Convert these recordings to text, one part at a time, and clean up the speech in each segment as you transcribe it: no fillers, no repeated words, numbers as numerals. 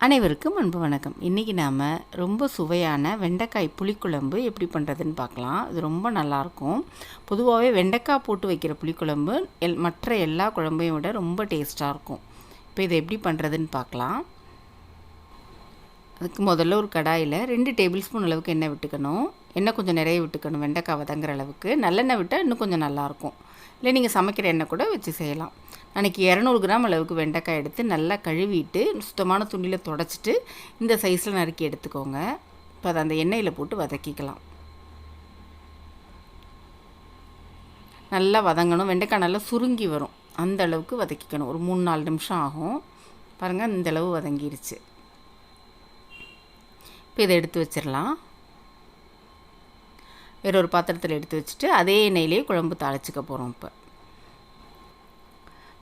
அனைவருக்கும் அன்பு வணக்கம். இன்றைக்கி நாம் ரொம்ப சுவையான வெண்டைக்காய் புளிக்குழம்பு எப்படி பண்ணுறதுன்னு பார்க்கலாம். இது ரொம்ப நல்லாயிருக்கும். பொதுவாகவே வெண்டைக்காய் போட்டு வைக்கிற புளிக்குழம்பு மற்ற எல்லா குழம்பையும் விட ரொம்ப டேஸ்ட்டாக இருக்கும். இப்போ இதை எப்படி பண்ணுறதுன்னு பார்க்கலாம். அதுக்கு முதல்ல ஒரு கடாயில் 2 டேபிள் ஸ்பூன் அளவுக்கு எண்ணெய் விட்டுக்கணும். எண்ணெய் கொஞ்சம் நிறைய விட்டுக்கணும். வெண்டைக்காய் வதங்குற அளவுக்கு. நல்லெண்ணெய் விட்டால் இன்னும் கொஞ்சம் நல்லாயிருக்கும். இல்லை நீங்கள் சமைக்கிற எண்ணெய் கூட வச்சு செய்யலாம். அன்றைக்கி 200 கிராம் அளவுக்கு வெண்டைக்காய் எடுத்து நல்லா கழுவிட்டு சுத்தமான துணியில் தொடச்சிட்டு இந்த சைஸில் நறுக்கி எடுத்துக்கோங்க. இப்போ அதை அந்த எண்ணெயில் போட்டு வதக்கிக்கலாம். நல்லா வதங்கணும். வெண்டைக்காய் நல்லா சுருங்கி வரும். அந்த அளவுக்கு வதக்கிக்கணும். ஒரு 3-4 நிமிஷம் ஆகும். பாருங்கள், இந்த அளவு வதங்கிருச்சு. இப்போ இதை எடுத்து வச்சிடலாம். வேறொரு பாத்திரத்தில் எடுத்து வச்சுட்டு அதே எண்ணெயிலே குழம்பு தாளிச்சிக்க போகிறோம். இப்போ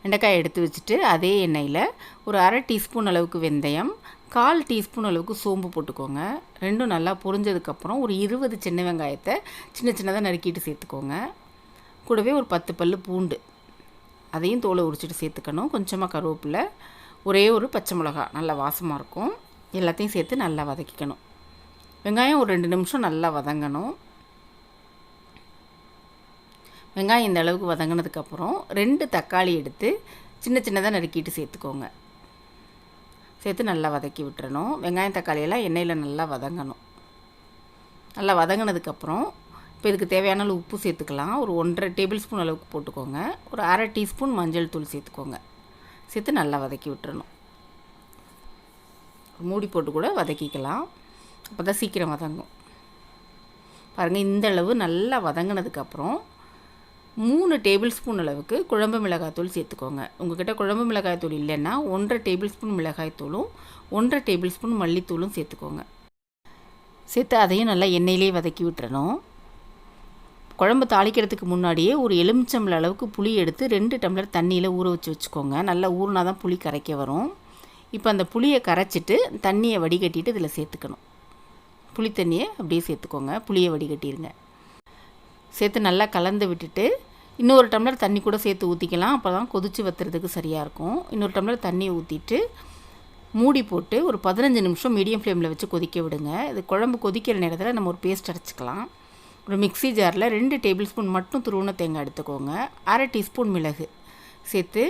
வெண்டைக்காய் எடுத்து வச்சுட்டு அதே எண்ணெயில் ஒரு 1/2 டீஸ்பூன் அளவுக்கு வெந்தயம், 1/4 டீஸ்பூன் அளவுக்கு சோம்பு போட்டுக்கோங்க. ரெண்டும் நல்லா பொரிஞ்சதுக்கப்புறம் ஒரு 20 சின்ன வெங்காயத்தை சின்ன சின்னதாக நறுக்கிட்டு சேர்த்துக்கோங்க. கூடவே ஒரு 10 பல் பூண்டு, அதையும் தோலை உரிச்சிட்டு சேர்த்துக்கணும். கொஞ்சமாக கருவேப்பிலை, ஒரே ஒரு பச்சை மிளகாய், நல்லா வாசமாக இருக்கும். எல்லாத்தையும் சேர்த்து நல்லா வதக்கிக்கணும். வெங்காயம் ஒரு 2 நிமிஷம் நல்லா வதங்கணும். வெங்காயம் இந்த அளவுக்கு வதங்கினதுக்கப்புறம் 2 தக்காளி எடுத்து சின்ன சின்னதாக நறுக்கிட்டு சேர்த்துக்கோங்க. சேர்த்து நல்லா வதக்கி விட்டுறணும். வெங்காயம் தக்காளியெல்லாம் எண்ணெயில் நல்லா வதங்கணும். நல்லா வதங்கினதுக்கப்புறம் இப்போ இதுக்கு தேவையான அளவு உப்பு சேர்த்துக்கலாம். ஒரு 1.5 டேபிள் ஸ்பூன் அளவுக்கு போட்டுக்கோங்க. ஒரு 1/2 டீஸ்பூன் மஞ்சள் தூள் சேர்த்துக்கோங்க. சேர்த்து நல்லா வதக்கி விட்டுறணும். மூடி போட்டு கூட வதக்கிக்கலாம். அப்போ தான் சீக்கிரம் வதங்கும். பாருங்கள், இந்த அளவு நல்லா வதங்கினதுக்கப்புறம் 3 டேபிள் ஸ்பூன் அளவுக்கு குழம்பு மிளகாய்த்தூள் சேர்த்துக்கோங்க. உங்கள்கிட்ட குழம்பு மிளகாய்த்தூள் இல்லைன்னா 1.5 டேபிள் ஸ்பூன் மிளகாய்த்தூளும் 1.5 டேபிள் ஸ்பூன் மல்லித்தூளும் சேர்த்துக்கோங்க. சேர்த்து அதையும் நல்லா எண்ணெயிலே வதக்கி விட்டுறணும். குழம்பு தாளிக்கிறதுக்கு முன்னாடியே ஒரு எலுமிச்சம்பழ அளவுக்கு புளி எடுத்து 2 டம்ளர் தண்ணியில் ஊற வச்சுக்கோங்க. நல்லா ஊறினா தான் புளி கரைக்க வரும். இப்போ அந்த புளியை கரைச்சிட்டு தண்ணியை வடிகட்டிட்டு இதில் சேர்த்துக்கணும். புளி தண்ணியை அப்படியே சேர்த்துக்கோங்க. புளியை வடிகட்டிடுங்க. சேர்த்து நல்லா கலந்து விட்டுட்டு இன்னொரு டம்ளர் தண்ணி கூட சேர்த்து ஊற்றிக்கலாம். அப்போ தான் கொதித்து வற்றுறதுக்கு சரியாக இருக்கும். இன்னொரு டம்ளர் தண்ணி ஊற்றிட்டு மூடி போட்டு ஒரு 15 நிமிஷம் மீடியம் ஃப்ளேமில் வச்சு கொதிக்க விடுங்க. இது குழம்பு கொதிக்கிற நேரத்தில் நம்ம ஒரு பேஸ்ட் அரைச்சிக்கலாம். ஒரு மிக்ஸி ஜாரில் 2 டேபிள் ஸ்பூன் மட்டும் துருவன தேங்காய் எடுத்துக்கோங்க. 1/2 டீஸ்பூன் மிளகு சேர்த்து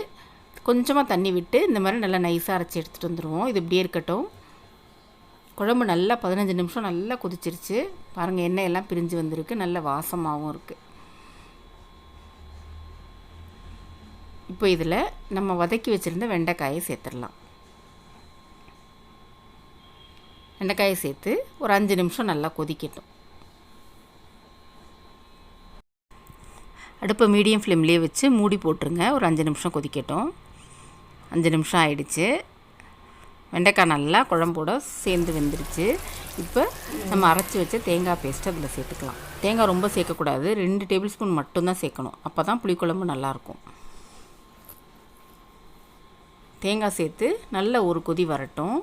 கொஞ்சமாக தண்ணி விட்டு இந்த மாதிரி நல்லா நைஸாக அரைச்சி எடுத்துகிட்டு வந்துடுவோம். இது இப்படியே இருக்கட்டும். குழம்பு நல்லா 15 நிமிஷம் நல்லா கொதிச்சிருச்சு. பாருங்கள், எண்ணெய் எல்லாம் பிரிஞ்சு வந்திருக்கு. நல்ல வாசமாகவும் இருக்குது. இப்போ இதில் நம்ம வதக்கி வச்சுருந்த வெண்டைக்காயை சேர்த்துடலாம். வெண்டைக்காயை சேர்த்து ஒரு 5 நிமிஷம் நல்லா கொதிக்கட்டும். அடுப்பை மீடியம் ஃப்ளேம்லேயே வச்சு மூடி போட்டுருங்க. ஒரு 5 நிமிஷம் கொதிக்கட்டும். 5 நிமிஷம் ஆயிடுச்சு. வெண்டைக்காய் நல்லா குழம்போட சேர்ந்து வெந்துருச்சு. இப்போ நம்ம அரைச்சி வச்ச தேங்காய் பேஸ்ட்டு அதில் சேர்த்துக்கலாம். தேங்காய் ரொம்ப சேர்க்கக்கூடாது. 2 டேபிள் ஸ்பூன் மட்டும்தான் சேர்க்கணும். அப்போ தான் புளிக்குழம்பு நல்லாயிருக்கும். தேங்காய் சேர்த்து நல்ல ஒரு கொதி வரட்டும்.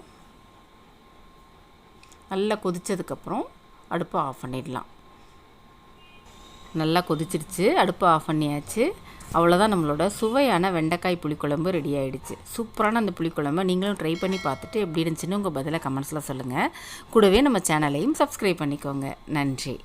நல்லா கொதித்ததுக்கப்புறம் அடுப்பை ஆஃப் பண்ணிடலாம். நல்லா கொதிச்சிருச்சு. அடுப்பை ஆஃப் பண்ணியாச்சு. அவ்வளோதான், நம்மளோட சுவையான வெண்டைக்காய் புளிக்குழம்பு ரெடி ஆகிடுச்சு. சூப்பரான அந்த புளிக்குழம்பை நீங்களும் ட்ரை பண்ணி பார்த்துட்டு எப்படி இருந்துச்சுன்னு உங்கள் பதிலை கமெண்ட்ஸில் சொல்லுங்கள். கூடவே நம்ம சேனலையும் சப்ஸ்கிரைப் பண்ணிக்கோங்க. நன்றி.